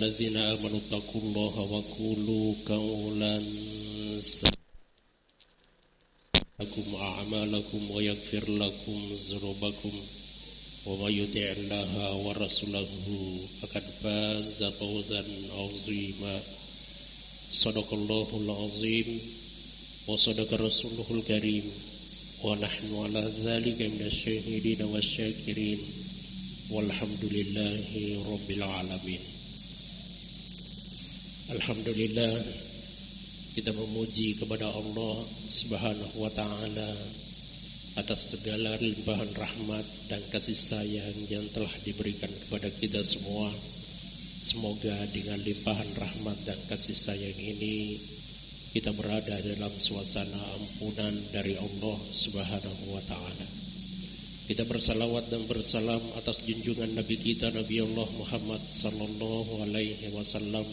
ayyuhalladzina amanu taqullaha wa qulu qawlan sadaqakum a'malakum wa yaghfir lakum dzunubakum wa may yuti'illaha wa rasulahu faqad faza fawzan 'azima. Shadaqallahul 'azim wa sadaqa rasuluhul karim wa nahnu ala dzalika minasyahidin wasyakirin walhamdulillahi rabbil alamin. Alhamdulillah, kita memuji kepada Allah Subhanahu wa taala atas segala limpahan rahmat dan kasih sayang yang telah diberikan kepada kita semua. Semoga dengan limpahan rahmat dan kasih sayang ini kita berada dalam suasana ampunan dari Allah Subhanahu wa taala. Kita bersalawat dan bersalam atas junjungan Nabi kita Nabi Allah Muhammad sallallahu alaihi wasallam.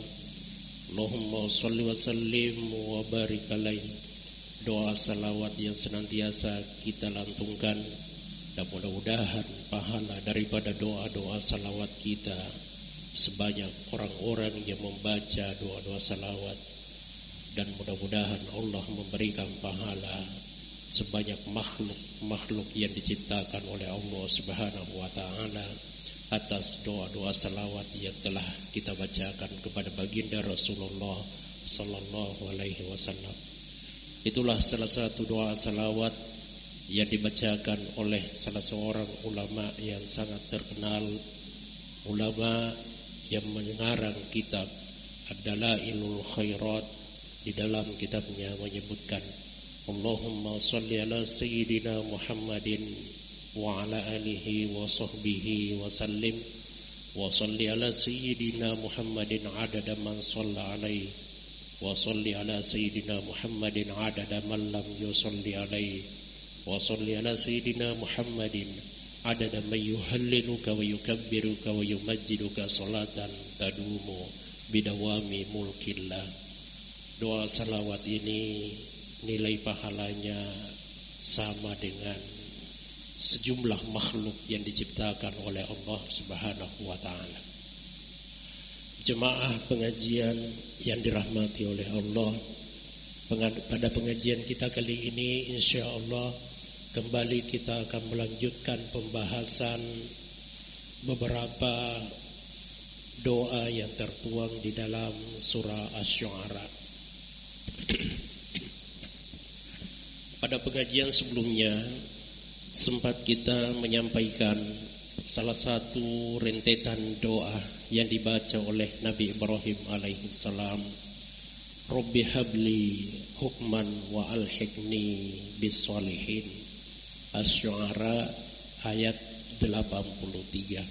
Allahumma shalli wa sallim wa barik alaihi. Doa salawat yang senantiasa kita lantungkan, dan mudah-mudahan pahala daripada doa-doa salawat kita sebanyak orang-orang yang membaca doa-doa salawat, dan mudah-mudahan Allah memberikan pahala sebanyak makhluk yang diciptakan oleh Allah Subhanahu wa taala atas doa-doa salawat yang telah kita bacakan kepada baginda Rasulullah sallallahu alaihi wasallam. Itulah salah satu doa salawat yang dibacakan oleh salah seorang ulama yang sangat terkenal, ulama yang mengarang kitab Ad-Dalailul Khairat. Di dalam kitabnya menyebutkan, Allahumma shalli ala sayyidina Muhammadin wa ala alihi wa sahbihi wa sallim wa shalli ala sayyidina Muhammadin adada man shalla alaihi wa shalli ala sayyidina Muhammadin adada man lam yusalli alaihi wa shalli ala sayyidina Muhammadin adada man yuhalliluka wa yukabbiruka wa yumajjiduka salatan tadumu bidawami mulkillah. Doa salawat ini nilai pahalanya sama dengan sejumlah makhluk yang diciptakan oleh Allah Subhanahu wa taala. Jemaah pengajian yang dirahmati oleh Allah, pada pengajian kita kali ini insyaallah kembali kita akan melanjutkan pembahasan beberapa doa yang tertuang di dalam surah Asy-Syu'ara. Pada pengajian sebelumnya sempat kita menyampaikan salah satu rentetan doa yang dibaca oleh Nabi Ibrahim alaihi salam. Rabbi habli hukman wa alhiqni bis-shalihin. Asy-Syu'ara ayat 83.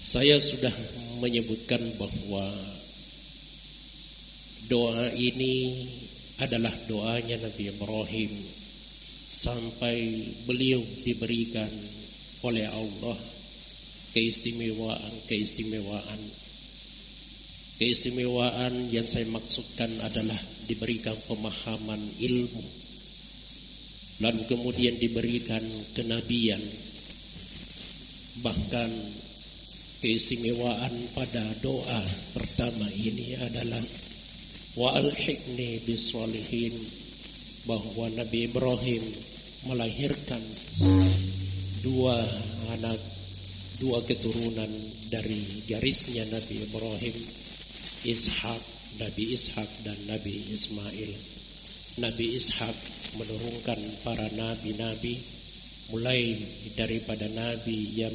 Saya sudah menyebutkan bahwa doa ini adalah doanya Nabi Ibrahim sampai beliau diberikan oleh Allah keistimewaan yang saya maksudkan adalah diberikan pemahaman ilmu, lalu kemudian diberikan kenabian. Bahkan keistimewaan pada doa pertama ini adalah wa alhiqni bis-shalihin, bahwa Nabi Ibrahim melahirkan dua keturunan dari garisnya Nabi Ibrahim, Nabi Ishak dan Nabi Ismail. Nabi Ishak menurunkan para nabi-nabi, mulai daripada nabi yang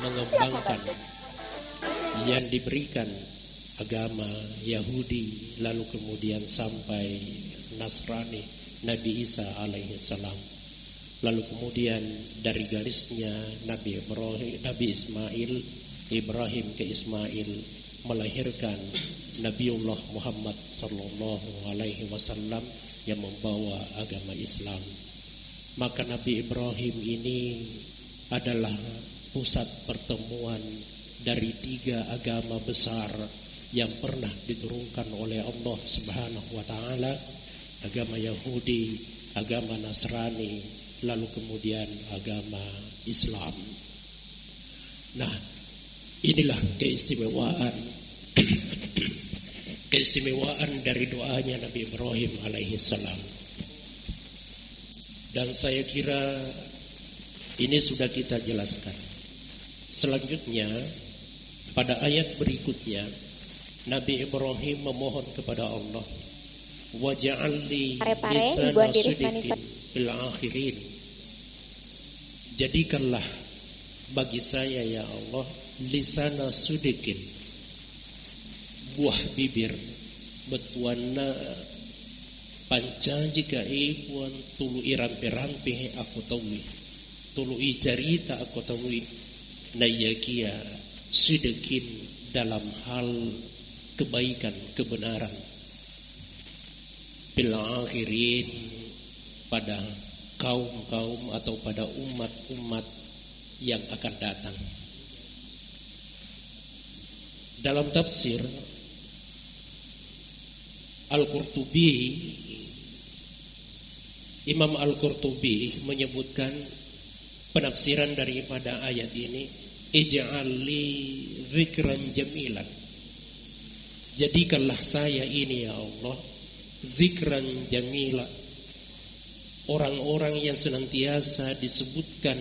mengembangkan, yang diberikan agama Yahudi, lalu kemudian sampai Nasrani, Nabi Isa alaihi salam. Lalu kemudian dari garisnya Nabi Ibrahim ke Ismail melahirkan Nabiullah Muhammad sallallahu alaihi wasallam yang membawa agama Islam. Maka Nabi Ibrahim ini adalah pusat pertemuan dari tiga agama besar yang pernah diturunkan oleh Allah Subhanahu wa taala, agama Yahudi, agama Nasrani, lalu kemudian agama Islam. Nah, Inilah keistimewaan dari doanya Nabi Ibrahim alaihi salam. Dan saya kira ini sudah kita jelaskan. Selanjutnya pada ayat berikutnya Nabi Ibrahim memohon kepada Allah, waj'alli lisana sidqin fil akhirin. Jadikanlah bagi saya ya Allah lisana sidqin, buah bibir betuana panca jika ibuan tulu irampe-rampe aku tahu, tulu ijarita aku tahu, nayakia sidqin dalam hal kebaikan, kebenaran, bil akhirin pada kaum-kaum atau pada umat-umat yang akan datang. Dalam tafsir Al-Qurtubi, Imam Al-Qurtubi menyebutkan penafsiran daripada ayat ini, ij'alli dzikran jamilan. Jadikanlah saya ini ya Allah zikran jamila, orang-orang yang senantiasa disebutkan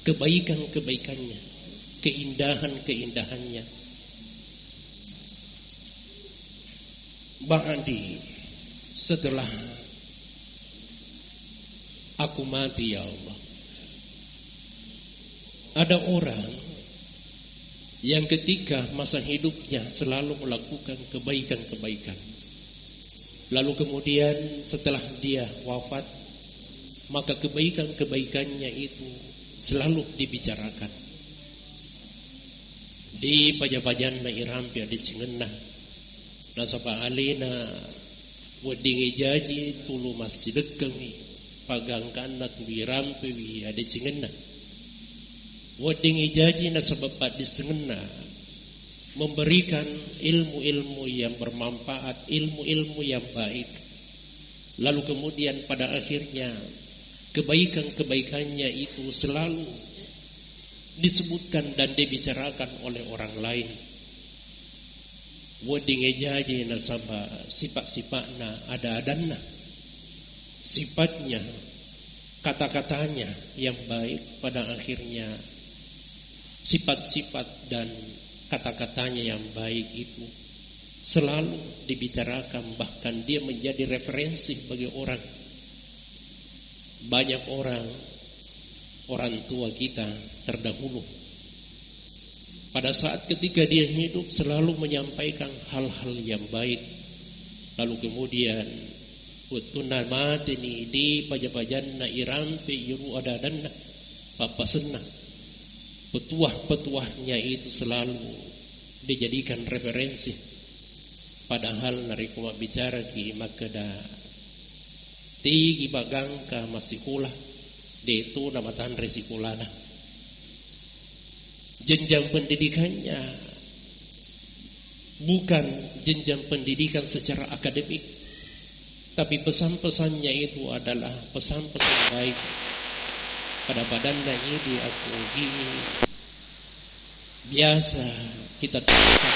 kebaikan-kebaikannya, keindahan-keindahannya. Ba'di, setelah aku mati ya Allah, ada orang yang ketika masa hidupnya selalu melakukan kebaikan-kebaikan, lalu kemudian setelah dia wafat, maka kebaikan-kebaikannya itu selalu dibicarakan. Di paja-pajan na irampi di cingenah nasaba alina wadingi jaji tulu masih dekengi pagangkan na tulu irampi wi adi cingenah wadingi jaji nasaba di cingenah memberikan ilmu-ilmu yang bermanfaat, ilmu-ilmu yang baik. Lalu kemudian pada akhirnya kebaikan-kebaikannya itu selalu disebutkan dan dibicarakan oleh orang lain. Wadinge jaji nasaba sifat-sifatna ada-adanna, sifatnya, kata-katanya yang baik, pada akhirnya sifat-sifat dan kata-katanya yang baik itu selalu dibicarakan, bahkan dia menjadi referensi bagi orang. Banyak orang tua kita terdahulu pada saat ketika dia hidup selalu menyampaikan hal-hal yang baik. Lalu kemudian utuna matini di paja-pajanna irampe iru adadanna papasenna, petuah-petuahnya itu selalu dijadikan referensi. Padahal narikuma bicara ki makada tigi bagangka masikula itu namatan resikulana. Jenjang pendidikannya bukan jenjang pendidikan secara akademik, tapi pesan-pesannya itu adalah pesan-pesan baik. Pada badannya ini aku gini biasa kita temukan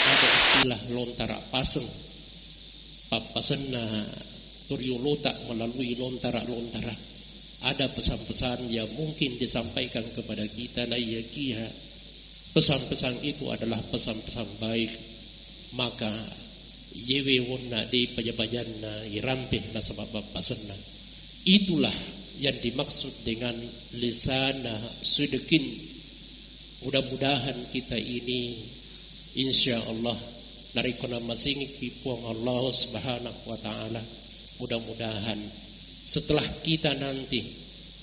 ada istilah lontara paseng, papasena turyuluta melalui lontara-lontara. Ada pesan-pesan yang mungkin disampaikan kepada kita, layakia pesan-pesan itu adalah pesan-pesan baik. Maka yewe wonna di paja-pajanna irampih na sebab papasena. Itulah yang dimaksud dengan lisana sidqin. Mudah-mudahan kita ini insyaallah narikona masing kipuang Allah Subhanahu wa taala. Mudah-mudahan setelah kita nanti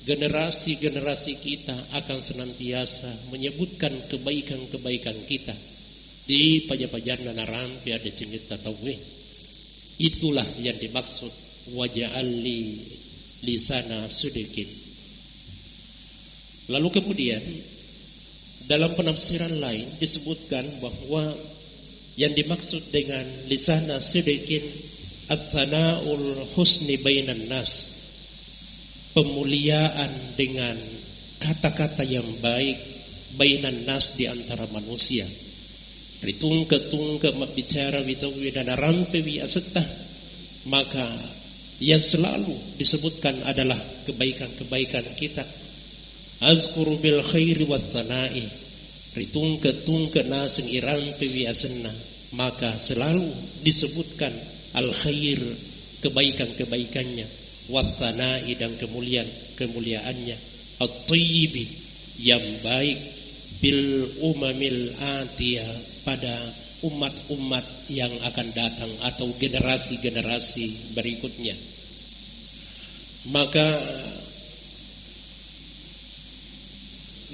generasi-generasi kita akan senantiasa menyebutkan kebaikan-kebaikan kita di paja-pajanna narampi ada cengit tatawe. Itulah yang dimaksud waja'alli lisana sidqin. Lalu kemudian dalam penafsiran lain disebutkan bahwa yang dimaksud dengan lisana sidqin at-thana'ul husni bainan nas, pemuliaan dengan kata-kata yang baik bainan nas, di antara manusia. Ritungka-tungka bicara witawi dan rampe wi asetta, maka yang selalu disebutkan adalah kebaikan-kebaikan kita. Azkuru bil khairi wat tana'i, ritungka-tungka nasing irampe wi asenna, maka selalu disebutkan al khair, kebaikan-kebaikannya, wat tana'i, dan kemuliaannya, at-thayyibi, yang baik, bil umamil atiyah, pada umat-umat yang akan datang atau generasi-generasi berikutnya. Maka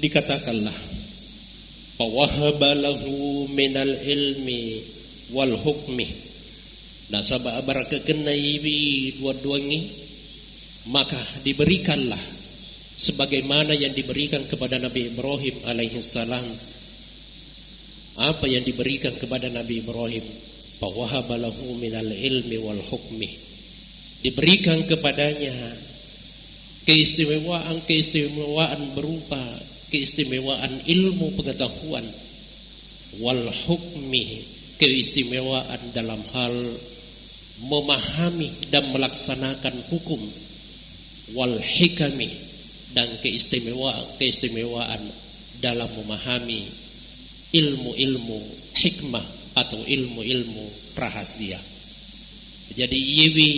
dikatakanlah, fawahabalahu minal ilmi wal hukmi, nasaba barakakenaiwi dua-duangi, maka diberikanlah sebagaimana yang diberikan kepada Nabi Ibrahim alaihissalam. Apa yang diberikan kepada Nabi Ibrahim? Fawahabalahu minal ilmi wal hukmi, diberikan kepadanya keistimewaan berupa keistimewaan ilmu pengetahuan, wal hukmi, keistimewaan dalam hal memahami dan melaksanakan hukum, wal hikami, dan keistimewaan dalam memahami ilmu-ilmu hikmah atau ilmu-ilmu rahasia. Jadi yewi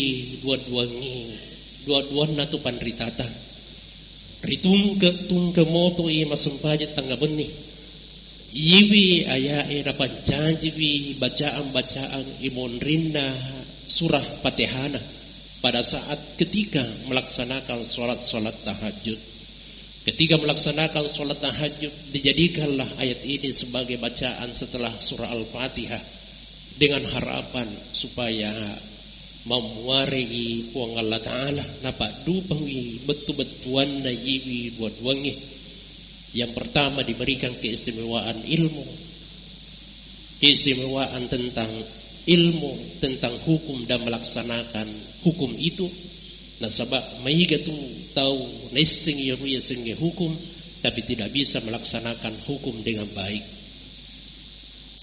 dua-duanya tu panritata. Ritungke moto i masempajet tangga benih. Yewi ayae rapan janjiwi bacaan imon rinna surah Fatihana pada saat ketika melaksanakan sholat tahajud. Ketika melaksanakan sholat tahajud, dijadikanlah ayat ini sebagai bacaan setelah surah Al-Fatihah, dengan harapan supaya memuarai puang Allah Ta'ala napak dupangi betul-betuan na yiwi buat wangi. Yang pertama diberikan keistimewaan ilmu, keistimewaan tentang ilmu, tentang hukum dan melaksanakan hukum itu. Nah, sebab maiga tu tahu nesing ya sing hukum, tapi tidak bisa melaksanakan hukum dengan baik.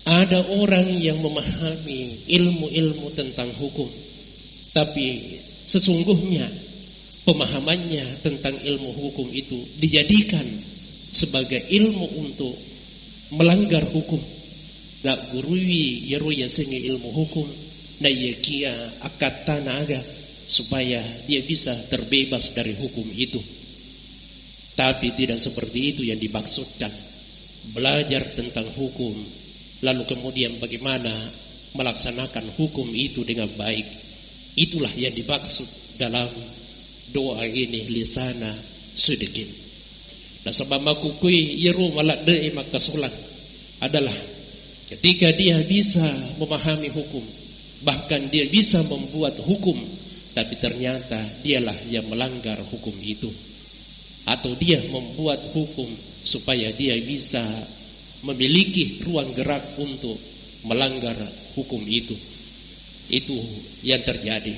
Ada orang yang memahami ilmu-ilmu tentang hukum, tapi sesungguhnya pemahamannya tentang ilmu hukum itu dijadikan sebagai ilmu untuk melanggar hukum. Tak gurui ya sing ilmu hukum, na yakia akata naga, supaya dia bisa terbebas dari hukum itu. Tapi tidak seperti itu yang dimaksudkan. Belajar tentang hukum, lalu kemudian bagaimana melaksanakan hukum itu dengan baik, itulah yang dimaksud dalam doa ini, lisana sudikin. Nah, sebab makukui yeru malak de makasulan adalah ketika dia bisa memahami hukum, bahkan dia bisa membuat hukum, tapi ternyata dialah yang melanggar hukum itu, atau dia membuat hukum supaya dia bisa memiliki ruang gerak untuk melanggar hukum itu. Itu yang terjadi.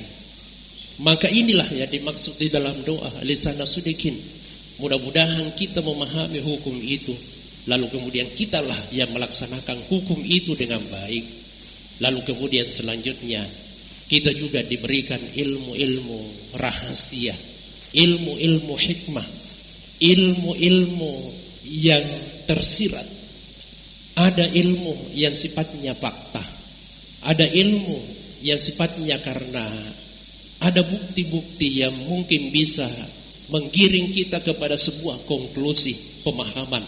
Maka inilah yang dimaksud di dalam doa lisana sudikin. Mudah-mudahan kita memahami hukum itu, lalu kemudian kitalah yang melaksanakan hukum itu dengan baik. Lalu kemudian selanjutnya kita juga diberikan ilmu-ilmu rahasia, ilmu-ilmu hikmah, ilmu-ilmu yang tersirat. Ada ilmu yang sifatnya fakta, ada ilmu yang sifatnya karena ada bukti-bukti yang mungkin bisa menggiring kita kepada sebuah konklusi pemahaman.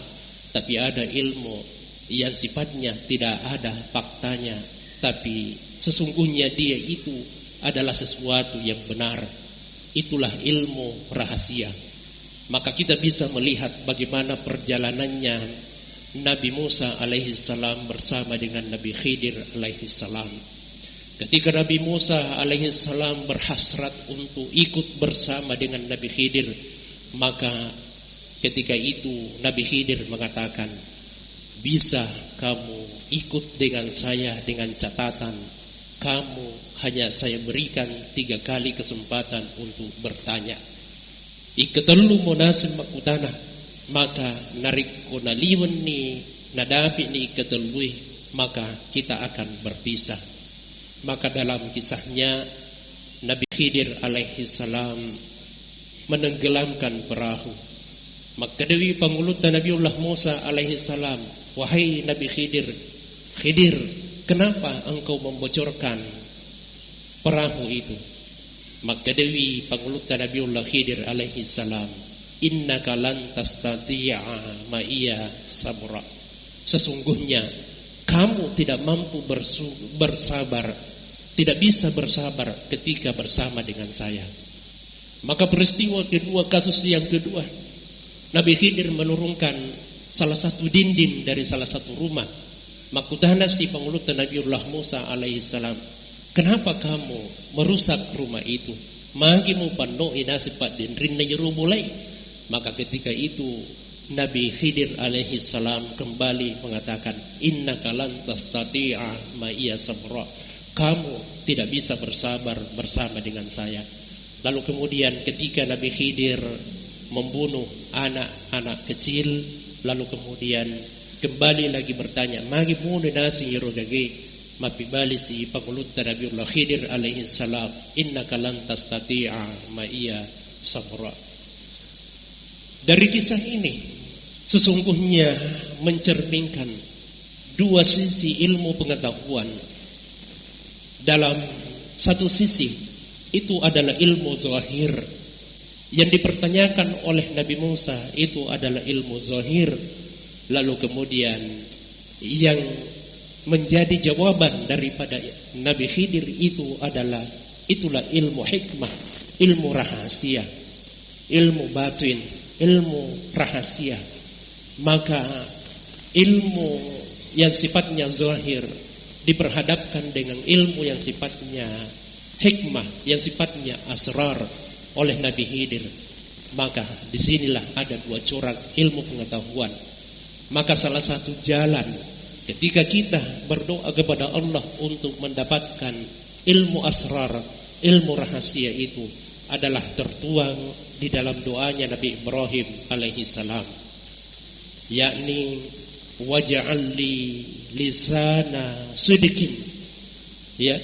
Tapi ada ilmu yang sifatnya tidak ada faktanya, tapi sesungguhnya dia itu adalah sesuatu yang benar. Itulah ilmu rahasia. Maka kita bisa melihat bagaimana perjalanannya Nabi Musa alaihissalam bersama dengan Nabi Khidir alaihissalam. Ketika Nabi Musa alaihissalam berhasrat untuk ikut bersama dengan Nabi Khidir, maka ketika itu Nabi Khidir mengatakan, bisa kamu ikut dengan saya dengan catatan kamu hanya saya berikan 3 kali kesempatan untuk bertanya. Ikatelu monasim makutana, maka narik ko naliwan ni nadapi ni ikatulwi, maka kita akan berpisah. Maka dalam kisahnya Nabi Khidir alaihi salam menenggelamkan perahu. Maka dewi pangulutan Nabiullah Musa alaihi salam, wahai Nabi Khidir, Khidir, kenapa engkau membocorkan perahu itu? Maka dewi pangulutan Nabiullah Khidir alaihi salam, innaka lan tastati'a ma'iya sabra. Sesungguhnya kamu tidak mampu bersabar, tidak bisa bersabar ketika bersama dengan saya. Maka peristiwa kedua, kasus yang kedua, Nabi Khidir menurunkan salah satu dinding dari salah satu rumah. Makutana si pangulutan Nabiullah Musa alaihi salam, kenapa kamu merusak rumah itu? Magimu pano inasipat dinrin na mulai. Maka ketika itu Nabi Khidir alaihi salam kembali mengatakan, innaka lan tastati'a ma'iya sabra. Kamu tidak bisa bersabar bersama dengan saya. Lalu kemudian ketika Nabi Khidir membunuh anak-anak kecil, lalu kemudian kembali lagi bertanya, magi muna nasi yirogage, mapibali si pangulutan Nabiullah Khidir alaihi salam, innaka lan tastati'a ma'iya sabra. Dari kisah ini sesungguhnya mencerminkan dua sisi ilmu pengetahuan. Dalam satu sisi itu adalah ilmu zahir, yang dipertanyakan oleh Nabi Musa itu adalah ilmu zahir. Lalu kemudian yang menjadi jawaban daripada Nabi Khidir itulah ilmu hikmah, ilmu rahasia, ilmu batin, ilmu rahasia. Maka ilmu yang sifatnya zahir diperhadapkan dengan ilmu yang sifatnya hikmah, yang sifatnya asrar oleh Nabi Khidir. Maka disinilah ada dua corak ilmu pengetahuan. Maka salah satu jalan ketika kita berdoa kepada Allah untuk mendapatkan ilmu asrar, ilmu rahasia itu adalah tertuang di dalam doanya Nabi Ibrahim alaihi salam, yakni waj'al li lisana sidqin, ya.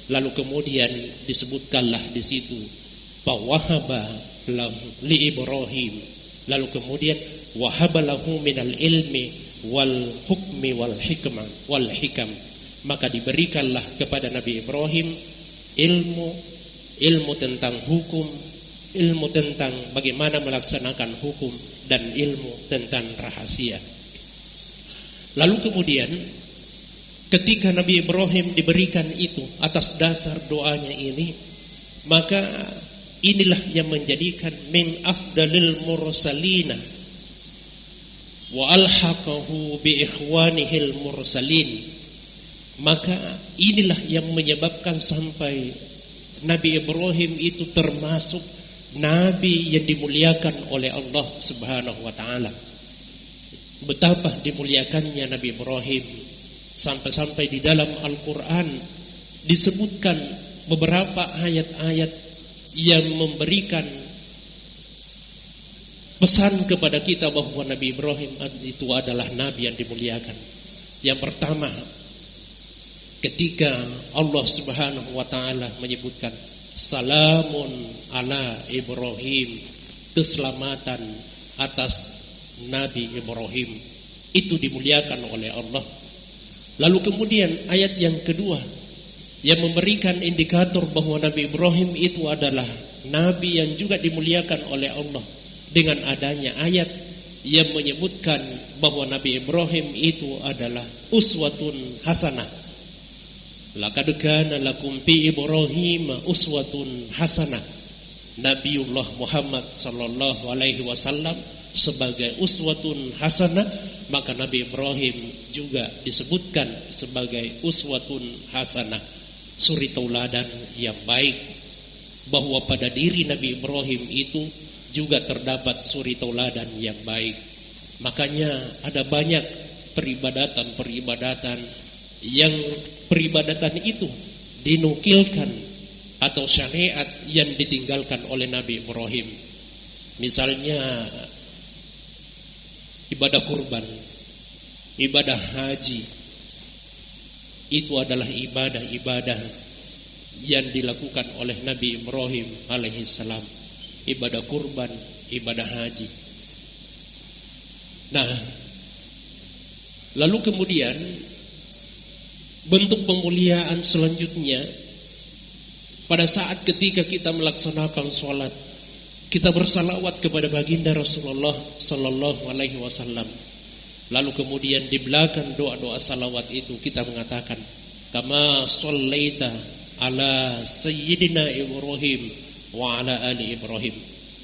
Lalu kemudian disebutkanlah di situ wahaba li Ibrahim, lalu kemudian wahaba lahu minal ilmi wal hukmi wal hikam, maka diberikanlah kepada Nabi Ibrahim ilmu tentang hukum, ilmu tentang bagaimana melaksanakan hukum, dan ilmu tentang rahasia. Lalu kemudian ketika Nabi Ibrahim diberikan itu atas dasar doanya ini, maka inilah yang menjadikan min afdalil mursalina wa alhaqahu bi ikhwanihil mursalin. Maka inilah yang menyebabkan sampai Nabi Ibrahim itu termasuk nabi yang dimuliakan oleh Allah Subhanahu wa taala. Betapa dimuliakannya Nabi Ibrahim sampai-sampai di dalam Al-Qur'an disebutkan beberapa ayat-ayat yang memberikan pesan kepada kita bahwa Nabi Ibrahim itu adalah nabi yang dimuliakan. Yang pertama, ketika Allah Subhanahu wa taala menyebutkan salamun ala Ibrahim, keselamatan atas Nabi Ibrahim, itu dimuliakan oleh Allah. Lalu kemudian ayat yang kedua yang memberikan indikator bahwa Nabi Ibrahim itu adalah nabi yang juga dimuliakan oleh Allah, dengan adanya ayat yang menyebutkan bahwa Nabi Ibrahim itu adalah uswatun hasanah. Laqad kana lakum fi Ibrahim uswatun hasanah. Nabiullah Muhammad sallallahu alaihi wasallam sebagai uswatun hasanah, maka Nabi Ibrahim juga disebutkan sebagai uswatun hasanah, suri tauladan yang baik, bahwa pada diri Nabi Ibrahim itu juga terdapat suri tauladan yang baik. Makanya ada banyak peribadatan yang peribadatan itu dinukilkan atau syariat yang ditinggalkan oleh Nabi Ibrahim. Misalnya ibadah kurban, ibadah haji, itu adalah ibadah-ibadah yang dilakukan oleh Nabi Ibrahim alaihi salam. Ibadah kurban, ibadah haji. Nah, lalu kemudian bentuk pemuliaan selanjutnya pada saat ketika kita melaksanakan sholat, kita bersalawat kepada baginda Rasulullah sallallahu alaihi wasallam. Lalu kemudian di belakang doa-doa salawat itu kita mengatakan, kama shallaita ala sayyidina Ibrahim wa ala ali Ibrahim,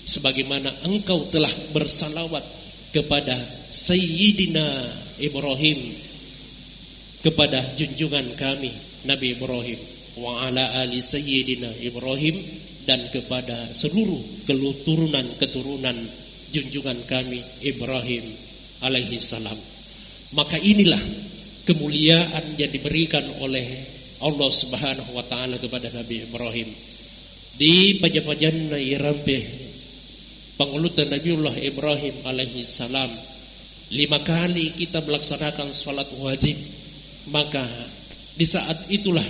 sebagaimana engkau telah bersalawat kepada sayyidina Ibrahim, kepada junjungan kami Nabi Ibrahim, wa ala ali sayyidina Ibrahim, dan kepada seluruh keturunan junjungan kami Ibrahim alaihi salam. Maka inilah kemuliaan yang diberikan oleh Allah Subhanahu wa taala kepada Nabi Ibrahim. Di paja-pajanna irampe pangulutan Nabiullah Ibrahim alaihi salam 5 kali kita melaksanakan salat wajib, maka di saat itulah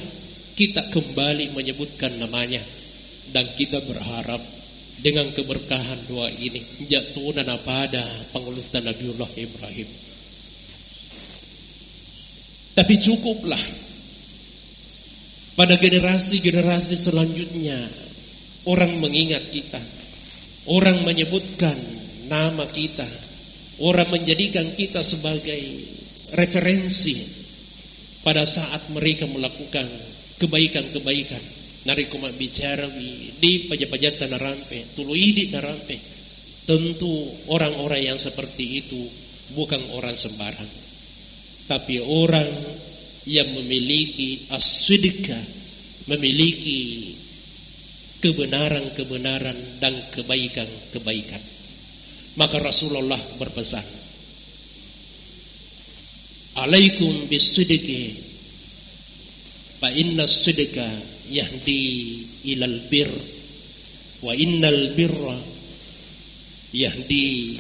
kita kembali menyebutkan namanya dan kita berharap dengan keberkahan doa ini jatuhna pada pangulutan Nabiullah Ibrahim. Tapi cukuplah pada generasi-generasi selanjutnya orang mengingat kita, orang menyebutkan nama kita, orang menjadikan kita sebagai referensi pada saat mereka melakukan kebaikan-kebaikan. Narikuma bicara di pajak-pajak narampe, tuluidi narampe. Tentu orang-orang yang seperti itu bukan orang sembarang, tapi orang yang memiliki as-sidqa, memiliki kebenaran-kebenaran dan kebaikan-kebaikan. Maka Rasulullah berpesan, alaikum bis-sidqi fa inna as-sidqa yahdi ilal bir wa innal birra yahdi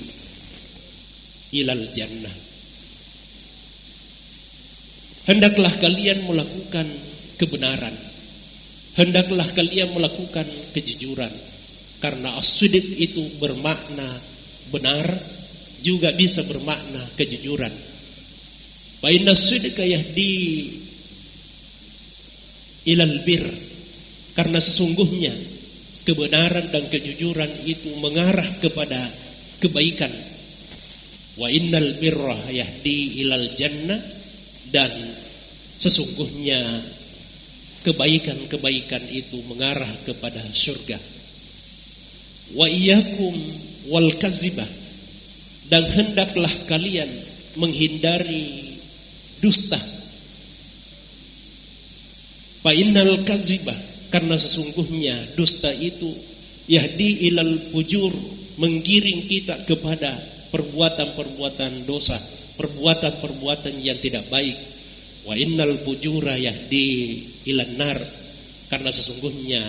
ilal jannah. Hendaklah kalian melakukan kebenaran, hendaklah kalian melakukan kejujuran, karena as-sidq itu bermakna benar, juga bisa bermakna kejujuran. Wa inna as-sidqa yahdi ilal bir, karena sesungguhnya kebenaran dan kejujuran itu mengarah kepada kebaikan. Wa innal birra yahdi ilal jannah, dan sesungguhnya kebaikan-kebaikan itu mengarah kepada surga. Wa iyyakum wal kazibah, dan hendaklah kalian menghindari dusta. Fa innal kazibah, karena sesungguhnya dusta itu yahdi ilal fujur, menggiring kita kepada perbuatan-perbuatan dosa, perbuatan-perbuatan yang tidak baik. Wa innal fujura yahdi ilan nar, karena sesungguhnya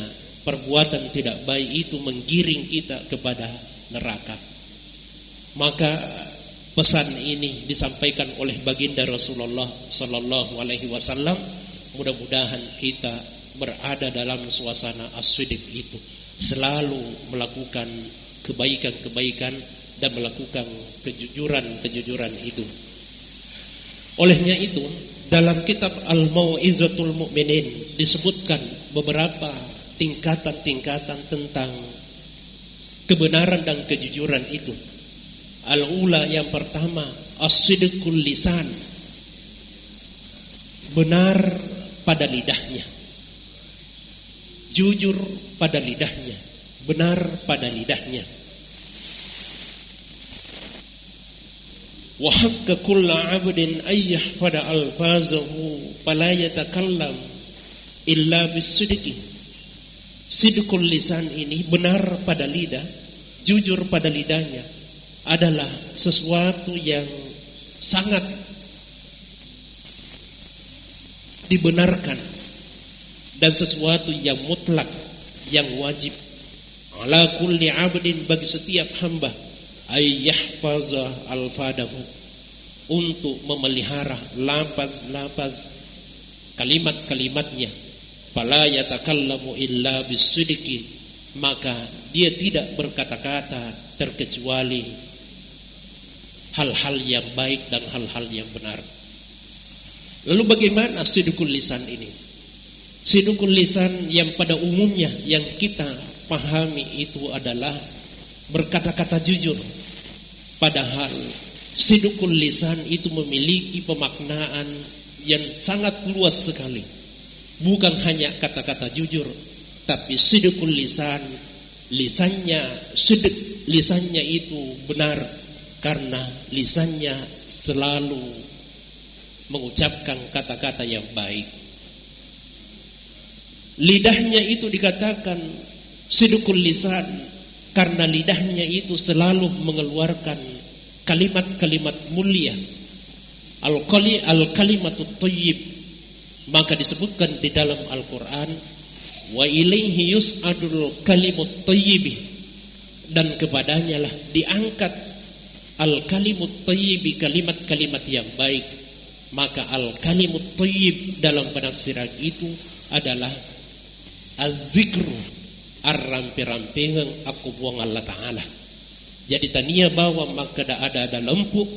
perbuatan tidak baik itu menggiring kita kepada neraka. Maka pesan ini disampaikan oleh baginda Rasulullah sallallahu alaihi wasallam. Mudah-mudahan kita berada dalam suasana as-sidq itu, selalu melakukan kebaikan-kebaikan dan melakukan kejujuran-kejujuran itu. Olehnya itu, dalam kitab Al-Mau'izatul Mu'minin disebutkan beberapa tingkatan-tingkatan tentang kebenaran dan kejujuran itu. Al-ula, yang pertama, as-sidqul lisan, benar pada lidahnya, jujur pada lidahnya, benar pada lidahnya. Wa haqqa kulli 'abdin ay yahfada alfazahu fala yatakallam illa bis-sidqi. Sidqul lisan ini, benar pada lidah, jujur pada lidahnya, adalah sesuatu yang sangat dibenarkan dan sesuatu yang mutlak, yang wajib ala kulli 'abdin, bagi setiap hamba, ayyahfaza alfadahu, untuk memelihara lafaz-lafaz kalimat-kalimatnya. Fala yatakallamu illa bisidqi, maka dia tidak berkata-kata terkecuali hal-hal yang baik dan hal-hal yang benar. Lalu bagaimana sidqul lisan ini? Sidqul lisan yang pada umumnya yang kita pahami itu adalah berkata-kata jujur. Padahal sidqul lisan itu memiliki pemaknaan yang sangat luas sekali. Bukan hanya kata-kata jujur, tapi sidqul lisan, lisannya itu benar karena lisannya selalu mengucapkan kata-kata yang baik. Lidahnya itu dikatakan sidqul lisan karena lidahnya itu selalu mengeluarkan kalimat-kalimat mulia. Al-kalimatut thayyib, maka disebutkan di dalam Al-Qur'an, wa ilaihi yus'adul kalimut thayyib, dan kepadanya lah diangkat al-kalimut thayyib, kalimat-kalimat yang baik. Maka al-kalimut thayyib dalam penafsiran itu adalah az-zikru, ar-rampi-rampihan aku buang Allah Ta'ala. Jadi tania bahwa maka ada lempuk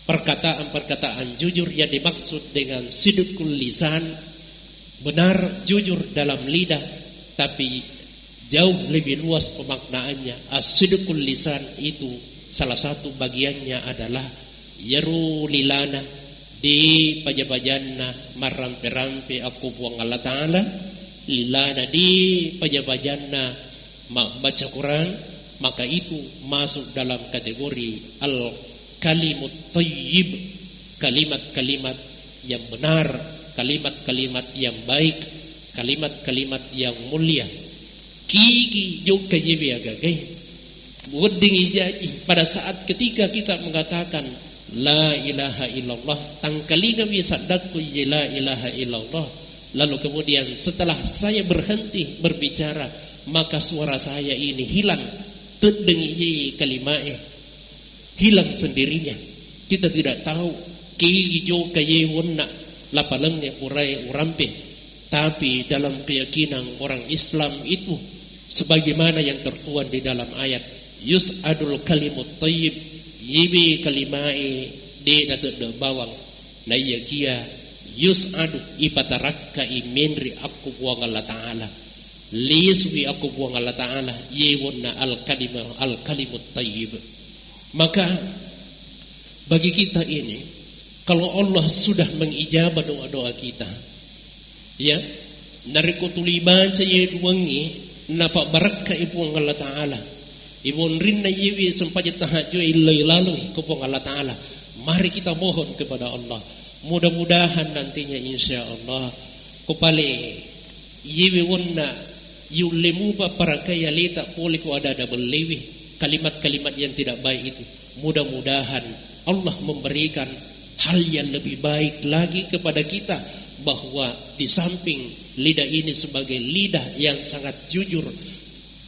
perkataan-perkataan jujur yang dimaksud dengan sidqul lisan, benar jujur dalam lidah, tapi jauh lebih luas pemaknaannya. As-sidqul lisan itu salah satu bagiannya adalah yaru lilana, di pajabajanna marampe-rampe aku buang Allah Ta'ala, lilana di pajabajanna baca Quran, maka itu masuk dalam kategori al-kalimut thayyib, kalimat-kalimat yang benar, kalimat-kalimat yang baik, kalimat-kalimat yang mulia. Kiki juga yebi agagai wuding ijaji pada saat ketika kita mengatakan la ilaha illallah, tangkalinga bisa dakku la ilaha illallah, lalu kemudian setelah saya berhenti berbicara, maka suara saya ini hilang, terdengi kalimatnya hilang sendirinya. Kita tidak tahu kijo kaye wonna lapalangnya urai urampe, tapi dalam keyakinan orang Islam itu sebagaimana yang tertuang di dalam ayat yus'adul kalimut thayyib, yibi kalimai de datuk de bawang na yakia yus'adu ipatarakka imenri aku buang Allah Ta'ala, liswi aku buang Allah Ta'ala yewonna al kalimut thayyib. Maka bagi kita ini, kalau Allah sudah mengijabah doa-doa kita, ya, nariko tulibaca ye duwangi napa barakka ibu Allah Ta'ala, ibu rinna yewi sempat tahajud illai lalu kupong Allah Ta'ala. Mari kita mohon kepada Allah, mudah-mudahan nantinya insya Allah kupale yewi wonna yulemu pa parakaya leta poli ko ada belewi kalimat-kalimat yang tidak baik itu. Mudah-mudahan Allah memberikan hal yang lebih baik lagi kepada kita, bahwa di samping lidah ini sebagai lidah yang sangat jujur,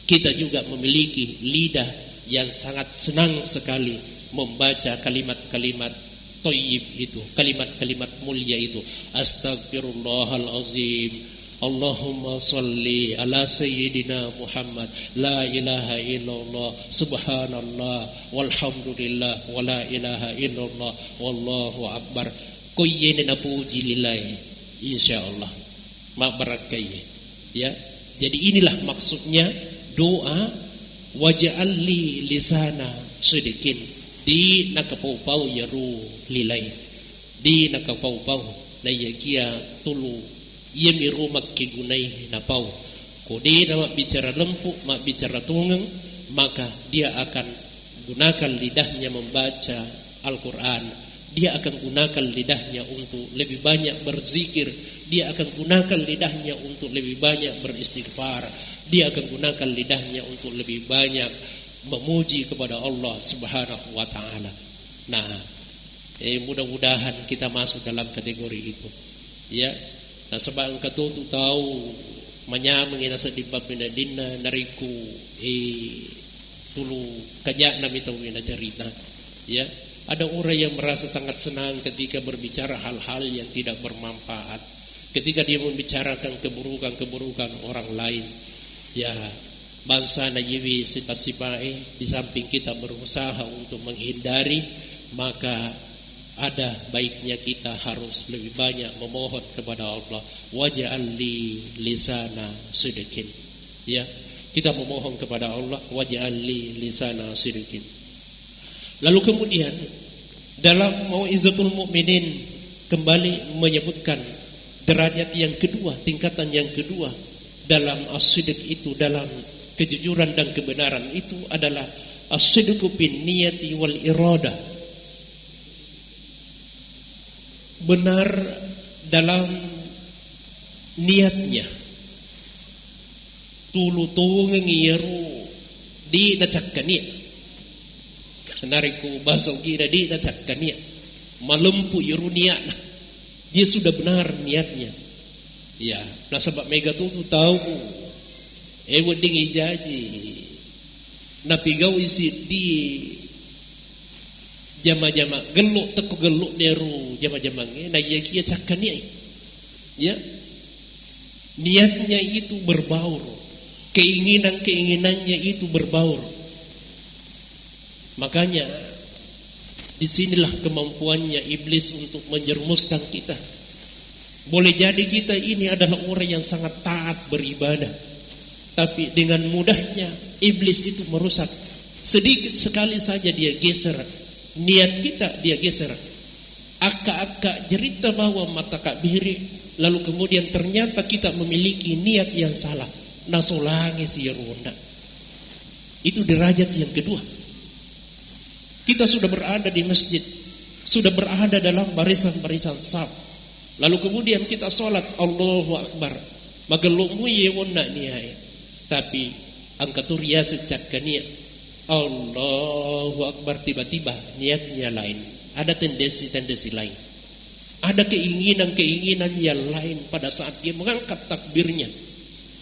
kita juga memiliki lidah yang sangat senang sekali membaca kalimat-kalimat thayyib itu, kalimat-kalimat mulia itu. Astagfirullahalazim, Allahumma salli ala sayyidina Muhammad, la ilaha illallah, subhanallah, walhamdulillah, wa la ilaha illallah, wallahu akbar. Koyene na puji lillahi, insyaallah mabarakai. Ya, jadi inilah maksudnya doa waj'alli lisana sidqin, di nakapau yaru lillahi, di nakapau na yakia tulu ia miru makke gunai napau. Kode nama bicara lempuk, mak bicara tunggang, maka dia akan gunakan lidahnya membaca Al-Quran. Dia akan gunakan lidahnya untuk lebih banyak berzikir. Dia akan gunakan lidahnya untuk lebih banyak beristighfar. Dia akan gunakan lidahnya untuk lebih banyak memuji kepada Allah Subhanahu wa Ta'ala. Nah, mudah-mudahan kita masuk dalam kategori itu. Ya. Nah, sebab engkau tu tahu menyamang ina sedibab minadina nariku tulu kajak nami tahu ina cerita. Ya, ada orang yang merasa sangat senang ketika berbicara hal-hal yang tidak bermanfaat. Ketika dia membicarakan keburukan-keburukan orang lain. Ya, bangsa najiwi sifat-sifatnya di samping kita berusaha untuk menghindari, maka ada baiknya kita harus lebih banyak memohon kepada Allah, waj'al li lisana sidqin. Ya, kita memohon kepada Allah, waj'al li lisana sidqin. Lalu kemudian dalam Mau'izatul Mukminin kembali menyebutkan derajat yang kedua, tingkatan yang kedua dalam as-sidq itu, dalam kejujuran dan kebenaran itu adalah as-sidqu bin niyati wal iradah. Benar dalam niatnya. Tulu ngiru di nacakkania. Nariku basau kira di nacakkania. Malempu iru niatna. Dia sudah benar niatnya. Ya, nah sebab mega tu tahu. Weding ijaji. Napigau isi di jama-jama geluk teku geluk deru jama-jama na iya kia cakkania. Ya, niatnya itu berbaur, keinginannya itu berbaur. Makanya disinilah kemampuannya iblis untuk menjermuskan kita. Boleh jadi kita ini adalah orang yang sangat taat beribadah, tapi dengan mudahnya iblis itu merusak. Sedikit sekali saja dia geser niat kita, dia geser. Aka-aka jerita bawa mata kak biri, lalu kemudian ternyata kita memiliki niat yang salah. Nasolangi si ronda. Itu derajat yang kedua. Kita sudah berada di masjid, sudah berada dalam barisan-barisan saf. Lalu kemudian kita sholat Allahu Akbar. Maka lumu ye wonna niai. Tapi angkatu ria secakkan niat Allahu Akbar, tiba-tiba niatnya lain. Ada tendensi lain. Ada keinginan yang lain pada saat dia mengangkat takbirnya.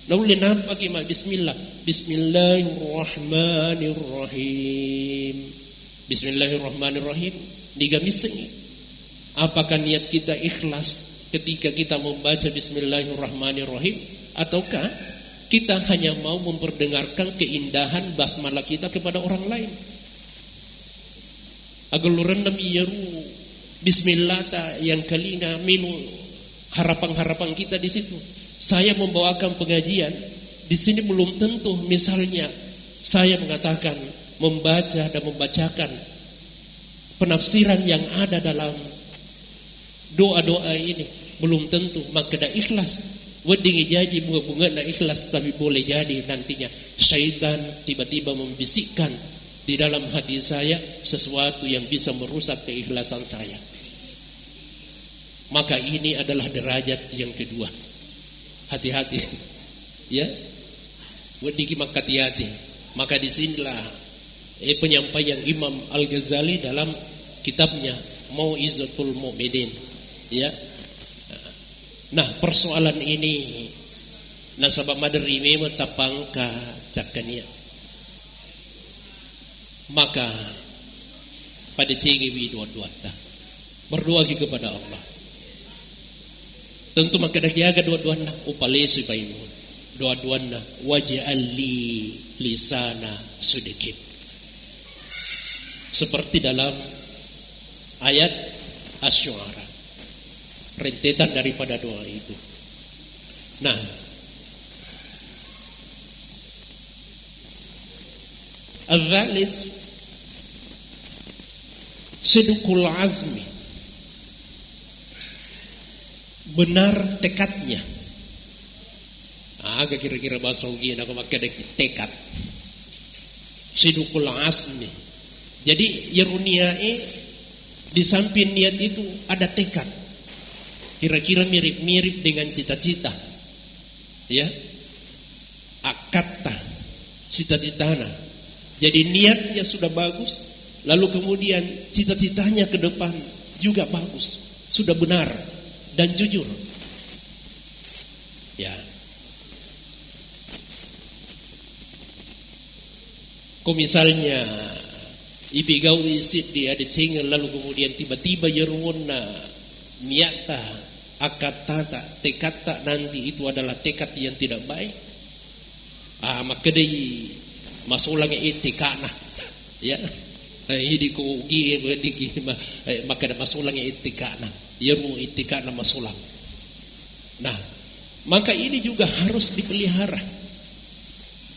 Lalu nampak imam bismillah. Bismillahirrahmanirrahim. Bismillahirrahmanirrahim. Digamisengi. Apakah niat kita ikhlas ketika kita membaca bismillahirrahmanirrahim, ataukah kita hanya mau memperdengarkan keindahan basmalah kita kepada orang lain? Agar rendam iyaru bismillah ta yang kalina minu harapan-harapan kita di situ. Saya membawakan pengajian di sini belum tentu misalnya saya mengatakan membaca dan membacakan penafsiran yang ada dalam doa-doa ini belum tentu maka dah ikhlas. Weding jaji bunga-bunga na ikhlas, tapi boleh jadi nantinya syaitan tiba-tiba membisikkan di dalam hati saya sesuatu yang bisa merusak keikhlasan saya. Maka ini adalah derajat yang kedua. Hati-hati, ya. Weding maka hati-hati. Maka disinilah penyampaian Imam Al-Ghazali dalam kitabnya Mau'izatul Mukminin, ya. Nah, persoalan ini nasabab maderime metapangka cakkania. Maka pada cengi dua-dua berdoa kepada Allah. Tentu maka dah jaga dua-duana upalesu paimu. Dua-duana waj'al li lisana sidqin. Seperti dalam ayat Asy-Syu'ara. Rentetan daripada doa itu. Nah, al-thalits sidqul azmi, benar tekadnya. Agak kira-kira bahasa ujian aku pakai tekad. Sidqul azmi. Jadi yeruniae di samping niat itu ada tekad. Kira-kira mirip-mirip dengan cita-cita. Ya. Akata, cita-citana. Jadi niatnya sudah bagus, lalu kemudian cita-citanya ke depan juga bagus, sudah benar dan jujur. Ya. Kok misalnya ibigau isit di ada cengel lalu kemudian tiba-tiba yeruna niata akatata tekata nanti itu adalah tekad yang tidak baik. Maka dei masulangnya itikana ya. Hindi ko gi maka da masulangnya itikana. Yeru itikana masulang. Nah, maka ini juga harus dipelihara.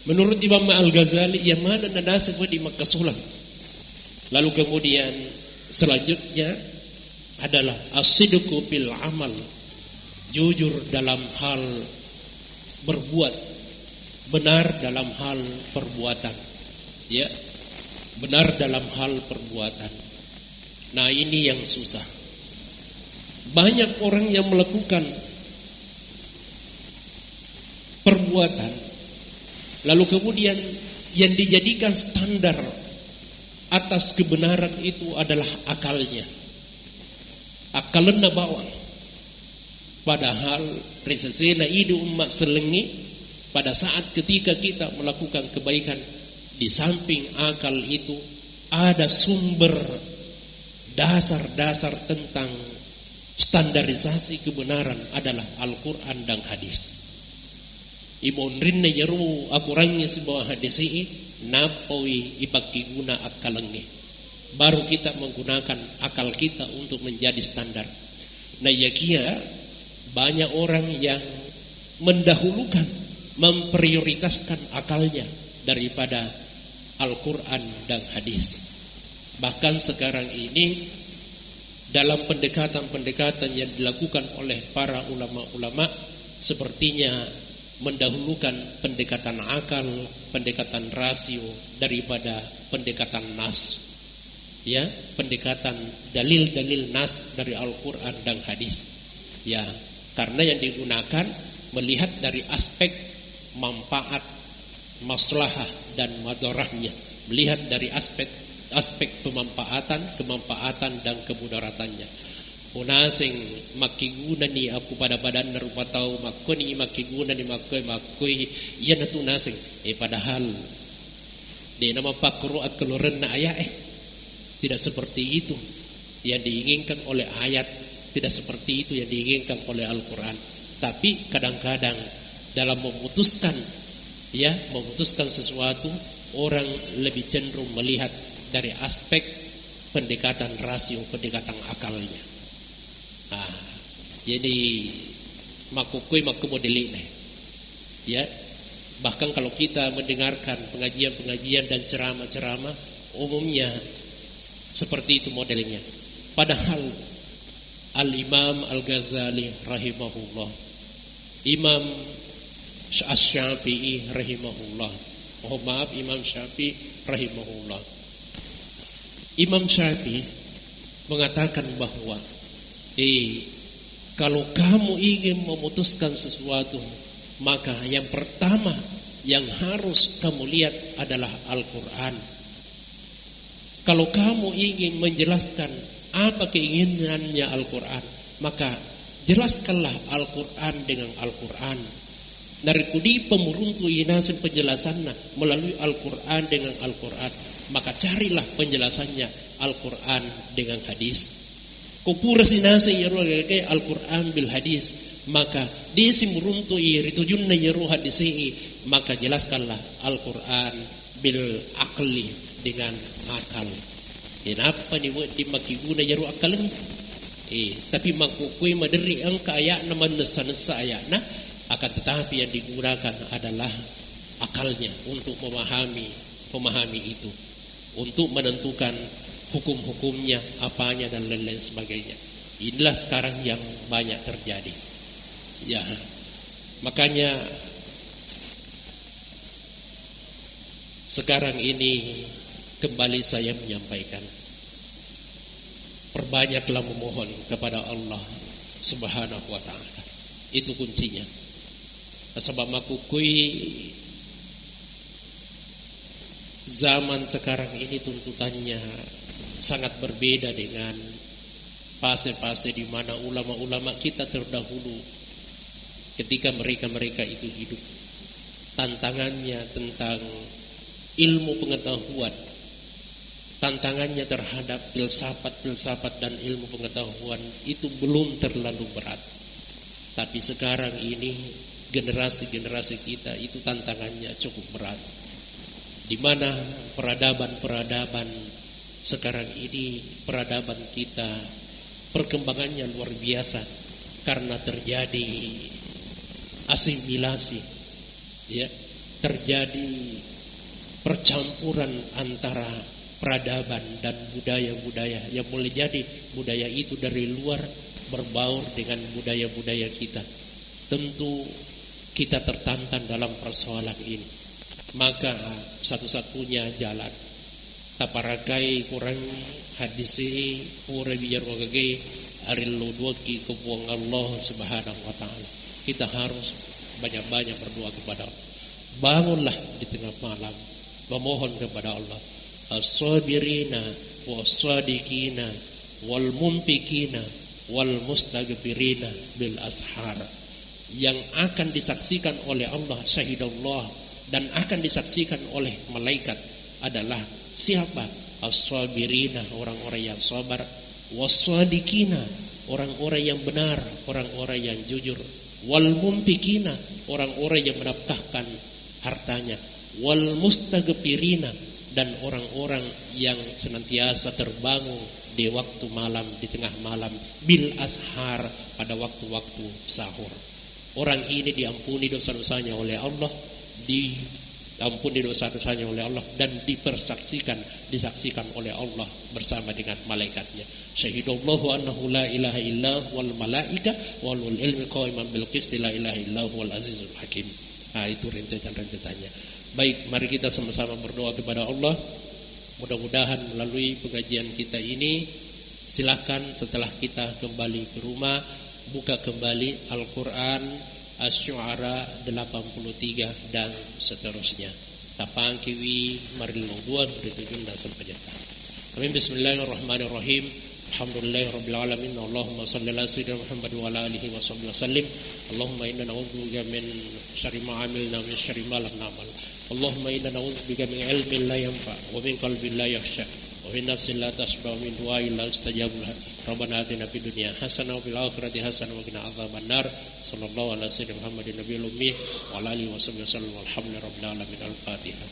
Menurut Imam Al-Ghazali, yang mana nanasa di makasulang. Lalu kemudian selanjutnya adalah as-sidqu bil amal, jujur dalam hal berbuat, benar dalam hal perbuatan, ya, benar dalam hal perbuatan. Nah, ini yang susah. Banyak orang yang melakukan perbuatan, lalu kemudian yang dijadikan standar atas kebenaran itu adalah akalnya. Akalnya bawang. Padahal resesena idu umat selengi pada saat ketika kita melakukan kebaikan, di samping akal itu ada sumber dasar-dasar tentang standarisasi kebenaran adalah Al-Quran dan hadis. Ibon rinne yaru akurangnya sebuah hadis ini napoi ipakiguna akalangi. Baru kita menggunakan akal kita untuk menjadi standar. Nah, yakia banyak orang yang mendahulukan, memprioritaskan akalnya daripada Al-Quran dan hadis. Bahkan sekarang ini dalam pendekatan-pendekatan yang dilakukan oleh para ulama-ulama sepertinya mendahulukan pendekatan akal, pendekatan rasio daripada pendekatan nas. Ya, pendekatan dalil-dalil nas dari Al-Quran dan hadis. Ya, karena yang digunakan melihat dari aspek manfaat, maslahah dan madorahnya, melihat dari aspek kemampatan dan kemudaratannya. Unasing makiguna ni aku pada badan rupa tahu makoni makiguna ni makoi iya na tunasing padahal di nama pakru at keluran na ayat tidak seperti itu yang diinginkan oleh ayat, tidak seperti itu yang diinginkan oleh Al-Quran. Tapi kadang-kadang dalam memutuskan sesuatu, orang lebih cenderung melihat dari aspek pendekatan rasio, pendekatan akalnya. Jadi makukui makumodeli ya. Bahkan kalau kita mendengarkan pengajian-pengajian dan ceramah-ceramah, umumnya seperti itu modelnya. Padahal Al-Imam Al-Ghazali rahimahullah, Imam Asy-Syafi'i rahimahullah, Imam Syafi'i rahimahullah. Imam Syafi'i mengatakan bahwa kalau kamu ingin memutuskan sesuatu, maka yang pertama yang harus kamu lihat adalah Al-Quran. Kalau kamu ingin menjelaskan apa keinginannya Al-Quran, maka jelaskanlah Al-Quran dengan Al-Quran. Narikudi pemuruntu inasin penjelasannya melalui Al-Quran dengan Al-Quran, maka carilah penjelasannya Al-Quran dengan hadis. Kupura sinasa yaru kay Al-Quran bil hadis, maka disi muruntu iritujunna yaru hadisi, maka jelaskanlah Al-Quran bil akli dengan akal. Kenapa ni buat dimakiguna yaru akalan? Tapi makukui maderi ang kaya naman nasa ayat akan tetapi yang digunakan adalah akalnya untuk memahami itu, untuk menentukan hukum-hukumnya, apanya dan lain-lain sebagainya. Inilah sekarang yang banyak terjadi. Ya, makanya sekarang ini kembali saya menyampaikan, perbanyaklah memohon kepada Allah Subhanahu wa ta'ala. Itu kuncinya. Sebab makukui zaman sekarang ini tuntutannya sangat berbeda dengan fase-fase di mana ulama-ulama kita terdahulu ketika mereka itu hidup. Tantangannya tentang ilmu pengetahuan, tantangannya terhadap filsafat dan ilmu pengetahuan itu belum terlalu berat. Tapi sekarang ini generasi-generasi kita itu tantangannya cukup berat. Di mana peradaban sekarang ini, peradaban kita perkembangannya luar biasa karena terjadi asimilasi, ya, terjadi percampuran antara peradaban dan budaya-budaya yang boleh jadi budaya itu dari luar berbaur dengan budaya-budaya kita. Tentu kita tertantang dalam persoalan ini. Maka satu-satunya jalan taparakai kurang hadisi pura biar wagage aril ludwaki kebuang Allah Subhanahu wa taala. Kita harus banyak-banyak berdoa kepada Allah. Bangunlah di tengah malam memohon kepada Allah. As-sabirina was-sadiqina wal mumpikina wal mustaghfirina bil ashar, yang akan disaksikan oleh Allah syahidallah dan akan disaksikan oleh malaikat adalah siapa? As-sabirina, orang-orang yang sabar, was-sadiqina, orang-orang yang benar, orang-orang yang jujur, wal mumpikina, orang-orang yang menafkahkan hartanya, wal mustaghfirina, dan orang-orang yang senantiasa terbangun di waktu malam, di tengah malam, bil ashar, pada waktu-waktu sahur. Orang ini diampuni dosa-dosanya oleh Allah, diampuni dosa-dosanya oleh Allah, dan disaksikan oleh Allah bersama dengan malaikatnya. Syahidallahu annahu la ilaha illa wal malaika wal ilmi qaiman bil qisti la ilaha illa wal azizul hakim. Itu rentetan-rentetannya. Baik, mari kita sama-sama berdoa kepada Allah. Mudah-mudahan melalui pengajian kita ini, silakan setelah kita kembali ke rumah, buka kembali Al-Quran, Asy-Syu'ara 83 dan seterusnya. Tapang kiwi marilong dua beritujun dan sempajata. Amin. Bismillahirrahmanirrahim. Alhamdulillahirabbil alamin. Allahumma shalli ala sayyidina Muhammad wa ala alihi wasallim. Allahumma inna na'udzubika min syarri ma 'amilna min syarri ma lam na'mal. Allahumma inna na'udzubika min ilmin la yanfa' wa min qalbin la yakhsha wa min nafsin la tashba wa min du'ain la yustajab laha. Rabbana atina fid dunya hasanah wa fil akhirati hasanah wa qina adzabannar. Sallallahu ala sayyidina Muhammadin nabiyil ummi wa ala alihi wasallam. Walhamdulillahi rabbil alamin. Al-Fatihah.